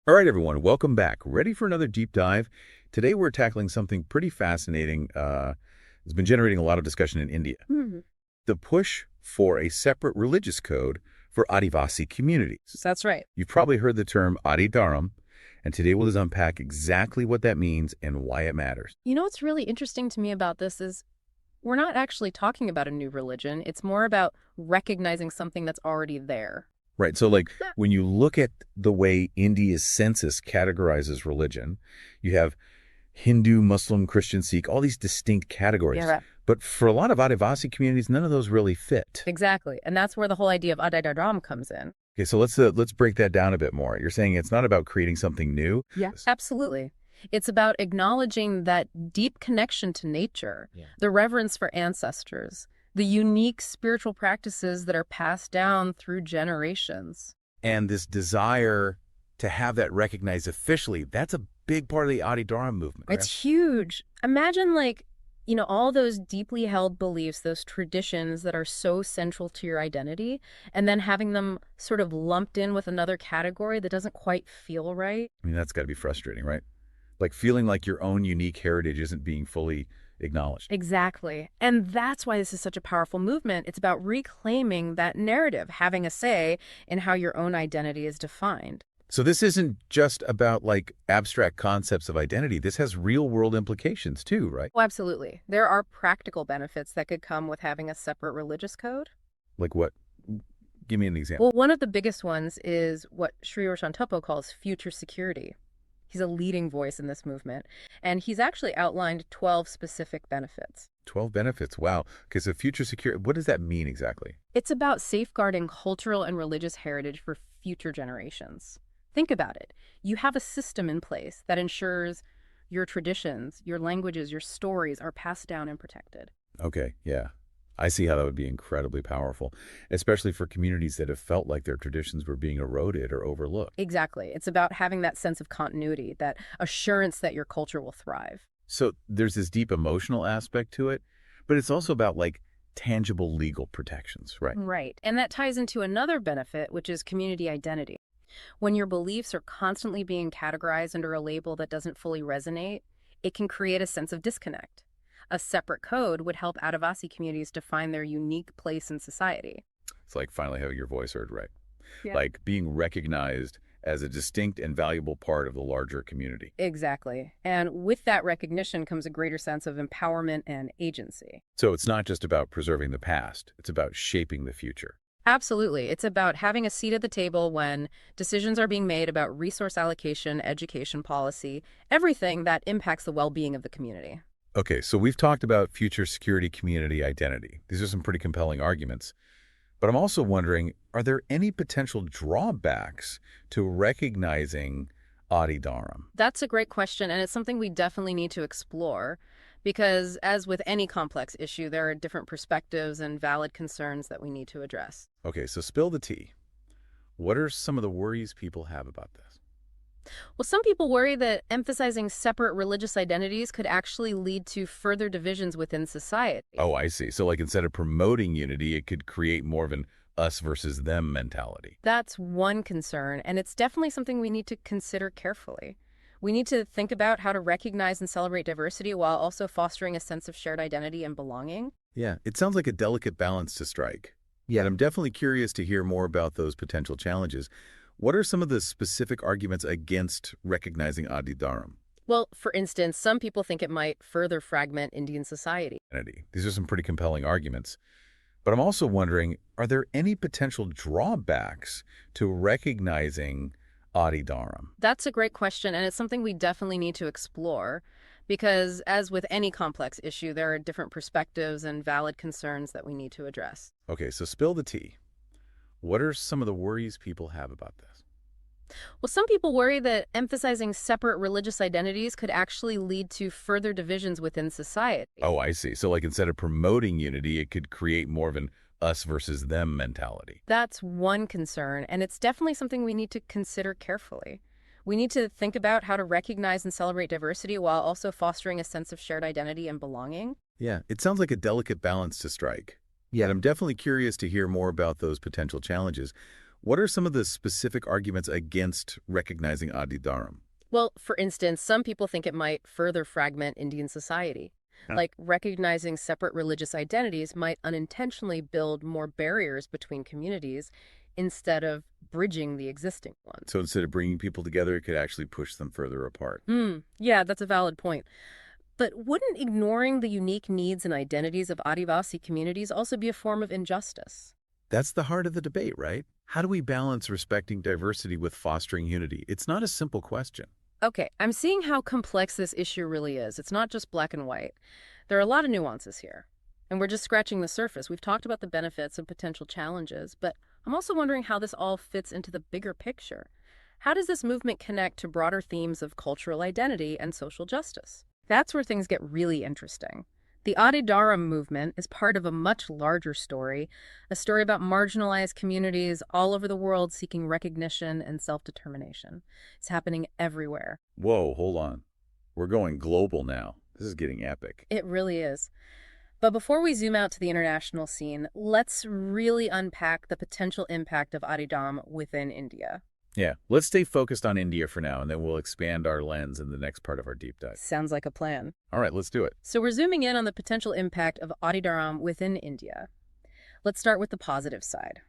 All right, everyone, welcome back. Ready for another deep dive? Today we're tackling something pretty fascinating. It's been generating a lot of discussion in India. Mhm. The push for a separate religious code for Adivasi communities. That's right. You've probably heard the term Adi Dharam, and today we'll just unpack exactly what that means and why it matters. You know what's really interesting to me about this is we're not actually talking about a new religion. It's more about recognizing something that's already there. Right, so when you look at the way India's census categorizes religion, you have Hindu, Muslim, Christian, Sikh, all these distinct categories. Yeah, right. But for a lot of Adivasi communities, none of those really fit. Exactly. And that's where the whole idea of Adi Dharam comes in. Okay, so let's break that down a bit more. You're saying it's not about creating something new? Yes. Absolutely. It's about acknowledging that deep connection to nature, the reverence for ancestors, the unique spiritual practices that are passed down through generations. And this desire to have that recognized officially, that's a big part of the Adi Dharam movement, right? It's huge. Imagine all those deeply held beliefs, those traditions that are so central to your identity, and then having them sort of lumped in with another category that doesn't quite feel right. I mean, that's got to be frustrating, right? Like feeling like your own unique heritage isn't being fully acknowledged. Exactly. And that's why this is such a powerful movement. It's about reclaiming that narrative, having a say in how your own identity is defined. So this isn't just about abstract concepts of identity. This has real world implications too, right? Oh, absolutely. There are practical benefits that could come with having a separate religious code. Like what? Give me an example. Well, one of the biggest ones is what Sri Topo calls future security. He's a leading voice in this movement, and he's actually outlined 12 specific benefits. 12 benefits. Wow. Okay, so future security, what does that mean exactly? It's about safeguarding cultural and religious heritage for future generations. Think about it. You have a system in place that ensures your traditions, your languages, your stories are passed down and protected. Okay, yeah. I see how that would be incredibly powerful, especially for communities that have felt like their traditions were being eroded or overlooked. Exactly. It's about having that sense of continuity, that assurance that your culture will thrive. So there's this deep emotional aspect to it, but it's also about tangible legal protections, right? Right. And that ties into another benefit, which is community identity. When your beliefs are constantly being categorized under a label that doesn't fully resonate, it can create a sense of disconnect. A separate code would help Adivasi communities define their unique place in society. It's like finally having your voice heard, right? Yeah. Like being recognized as a distinct and valuable part of the larger community. Exactly. And with that recognition comes a greater sense of empowerment and agency. So it's not just about preserving the past, it's about shaping the future. Absolutely. It's about having a seat at the table when decisions are being made about resource allocation, education policy, everything that impacts the well-being of the community. Okay, so we've talked about future security community identity. These are some pretty compelling arguments. But I'm also wondering, are there any potential drawbacks to recognizing Adi Dharam? That's a great question, and it's something we definitely need to explore because, as with any complex issue, there are different perspectives and valid concerns that we need to address. Okay, so spill the tea. What are some of the worries people have about this? Well, some people worry that emphasizing separate religious identities could actually lead to further divisions within society. Oh, I see. So instead of promoting unity, it could create more of an us versus them mentality. That's one concern, and it's definitely something we need to consider carefully. We need to think about how to recognize and celebrate diversity while also fostering a sense of shared identity and belonging. Yeah, it sounds like a delicate balance to strike. Yeah, and I'm definitely curious to hear more about those potential challenges. What are some of the specific arguments against recognizing Adi Dharam? Well, for instance, some people think it might further fragment Indian society. These are some pretty compelling arguments. But I'm also wondering, are there any potential drawbacks to recognizing Adi Dharam? That's a great question, and it's something we definitely need to explore because, as with any complex issue, there are different perspectives and valid concerns that we need to address. Okay, so spill the tea. What are some of the worries people have about this? Well, some people worry that emphasizing separate religious identities could actually lead to further divisions within society. Oh, I see. So instead of promoting unity, it could create more of an us versus them mentality. That's one concern, and it's definitely something we need to consider carefully. We need to think about how to recognize and celebrate diversity while also fostering a sense of shared identity and belonging. Yeah, it sounds like a delicate balance to strike. Yeah, I'm definitely curious to hear more about those potential challenges. What are some of the specific arguments against recognizing Addi Dharam? Well, for instance, some people think it might further fragment Indian society. Huh. Like recognizing separate religious identities might unintentionally build more barriers between communities instead of bridging the existing ones. So instead of bringing people together, it could actually push them further apart. Yeah, that's a valid point. But wouldn't ignoring the unique needs and identities of Adivasi communities also be a form of injustice? That's the heart of the debate, right? How do we balance respecting diversity with fostering unity? It's not a simple question. Okay, I'm seeing how complex this issue really is. It's not just black and white. There are a lot of nuances here. And we're just scratching the surface. We've talked about the benefits and potential challenges, but I'm also wondering how this all fits into the bigger picture. How does this movement connect to broader themes of cultural identity and social justice? That's where things get really interesting. The Adi Dharam movement is part of a much larger story, a story about marginalized communities all over the world seeking recognition and self-determination. It's happening everywhere. Whoa, hold on. We're going global now. This is getting epic. It really is. But before we zoom out to the international scene, let's really unpack the potential impact of Adi Dharam within India. Yeah, let's stay focused on India for now, and then we'll expand our lens in the next part of our deep dive. Sounds like a plan. All right, let's do it. So we're zooming in on the potential impact of Adi Dharam within India. Let's start with the positive side.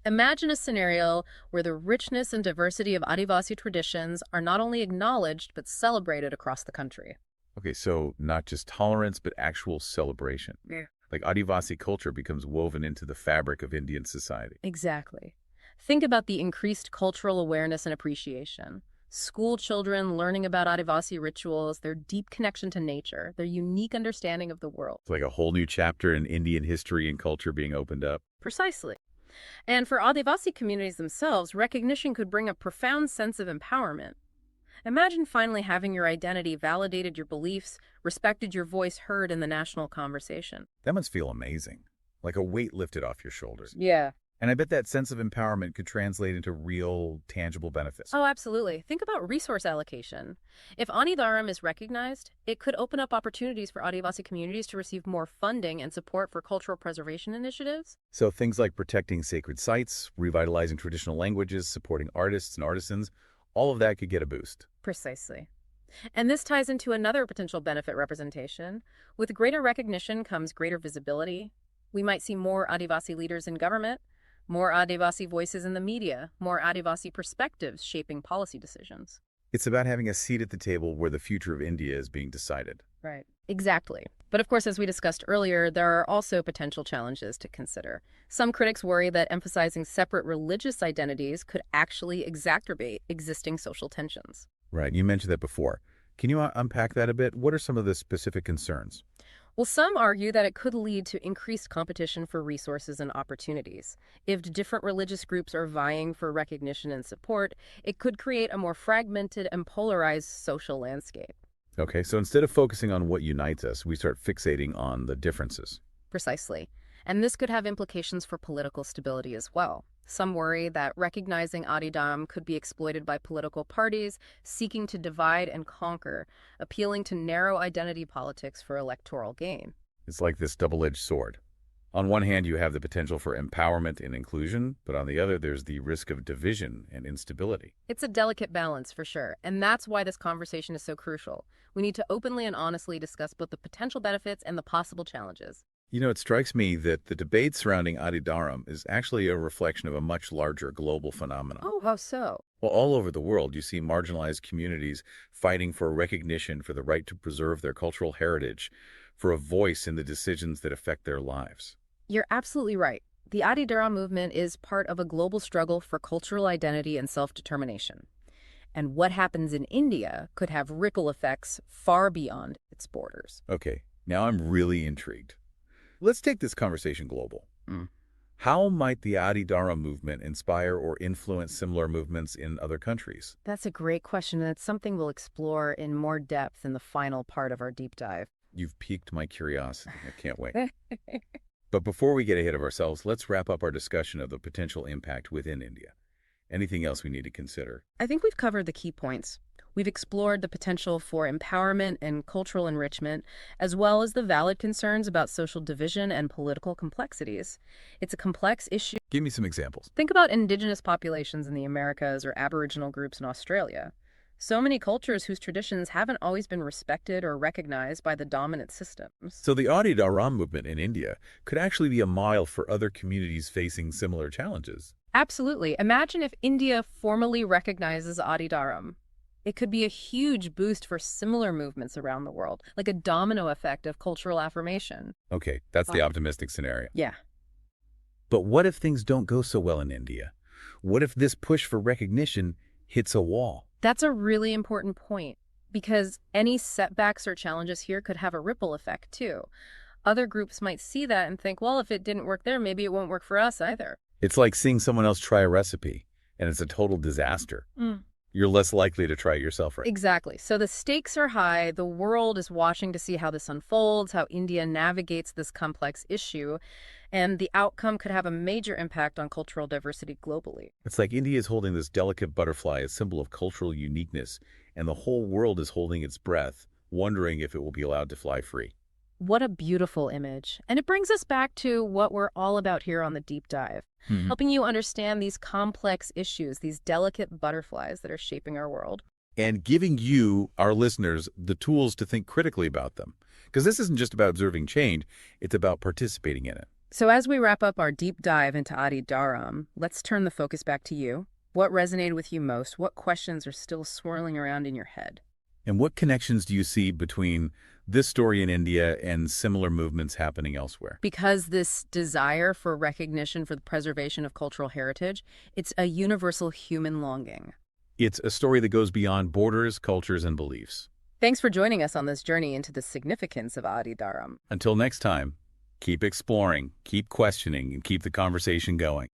Imagine a scenario where the richness and diversity of Adivasi traditions are not only acknowledged, but celebrated across the country. Okay, so not just tolerance, but actual celebration. Yeah. Like Adivasi culture becomes woven into the fabric of Indian society. Exactly. Think about the increased cultural awareness and appreciation. School children learning about Adivasi rituals, their deep connection to nature, their unique understanding of the world. It's like a whole new chapter in Indian history and culture being opened up. Precisely. And for Adivasi communities themselves, recognition could bring a profound sense of empowerment. Imagine finally having your identity validated, your beliefs, respected, your voice heard in the national conversation. That must feel amazing. Like a weight lifted off your shoulders. Yeah. And I bet that sense of empowerment could translate into real, tangible benefits. Oh, absolutely. Think about resource allocation. If Adi Dharam is recognized, it could open up opportunities for Adivasi communities to receive more funding and support for cultural preservation initiatives. So things like protecting sacred sites, revitalizing traditional languages, supporting artists and artisans, all of that could get a boost. Precisely. And this ties into another potential benefit representation. With greater recognition comes greater visibility. We might see more Adivasi leaders in government, more Adivasi voices in the media, more Adivasi perspectives shaping policy decisions. It's about having a seat at the table where the future of India is being decided. Right. Exactly. But of course, as we discussed earlier, there are also potential challenges to consider. Some critics worry that emphasizing separate religious identities could actually exacerbate existing social tensions. Right, you mentioned that before. Can you unpack that a bit? What are some of the specific concerns? Well, some argue that it could lead to increased competition for resources and opportunities. If different religious groups are vying for recognition and support, it could create a more fragmented and polarized social landscape. Okay, so instead of focusing on what unites us, we start fixating on the differences. Precisely. And this could have implications for political stability as well. Some worry that recognizing Adi Dharam could be exploited by political parties seeking to divide and conquer, appealing to narrow identity politics for electoral gain. It's like this double-edged sword. On one hand, you have the potential for empowerment and inclusion, but on the other, there's the risk of division and instability. It's a delicate balance, for sure, and that's why this conversation is so crucial. We need to openly and honestly discuss both the potential benefits and the possible challenges. You know, it strikes me that the debate surrounding Adi Dharam is actually a reflection of a much larger global phenomenon. Oh, how so? Well, all over the world, you see marginalized communities fighting for recognition, for the right to preserve their cultural heritage, for a voice in the decisions that affect their lives. You're absolutely right. The Adi Dharam movement is part of a global struggle for cultural identity and self-determination. And what happens in India could have ripple effects far beyond its borders. Okay, now I'm really intrigued. Let's take this conversation global. How might the Adi Dharam movement inspire or influence similar movements in other countries? That's a great question, and it's something we'll explore in more depth in the final part of our deep dive. You've piqued my curiosity. I can't wait. But before we get ahead of ourselves, let's wrap up our discussion of the potential impact within India. Anything else we need to consider? I think we've covered the key points. We've explored the potential for empowerment and cultural enrichment, as well as the valid concerns about social division and political complexities. It's a complex issue. Give me some examples. Think about indigenous populations in the Americas or Aboriginal groups in Australia. So many cultures whose traditions haven't always been respected or recognized by the dominant systems. So the Adi Dharam movement in India could actually be a model for other communities facing similar challenges. Absolutely. Imagine if India formally recognizes Adi Dharam. It could be a huge boost for similar movements around the world, like a domino effect of cultural affirmation. Okay, that's the optimistic scenario. Yeah. But what if things don't go so well in India? What if this push for recognition hits a wall? That's a really important point, because any setbacks or challenges here could have a ripple effect, too. Other groups might see that and think, well, if it didn't work there, maybe it won't work for us either. It's like seeing someone else try a recipe, and it's a total disaster. You're less likely to try it yourself, right? Exactly. So the stakes are high. The world is watching to see how this unfolds, how India navigates this complex issue, and the outcome could have a major impact on cultural diversity globally. It's like India is holding this delicate butterfly, a symbol of cultural uniqueness, and the whole world is holding its breath, wondering if it will be allowed to fly free. What a beautiful image. And it brings us back to what we're all about here on the Deep Dive, helping you understand these complex issues, these delicate butterflies that are shaping our world. And giving you, our listeners, the tools to think critically about them. Because this isn't just about observing change, it's about participating in it. So as we wrap up our deep dive into Adi Dharam, let's turn the focus back to you. What resonated with you most? What questions are still swirling around in your head? And what connections do you see between this story in India and similar movements happening elsewhere? Because this desire for recognition for the preservation of cultural heritage, it's a universal human longing. It's a story that goes beyond borders, cultures, and beliefs. Thanks for joining us on this journey into the significance of Adi Dharam. Until next time, keep exploring, keep questioning, and keep the conversation going.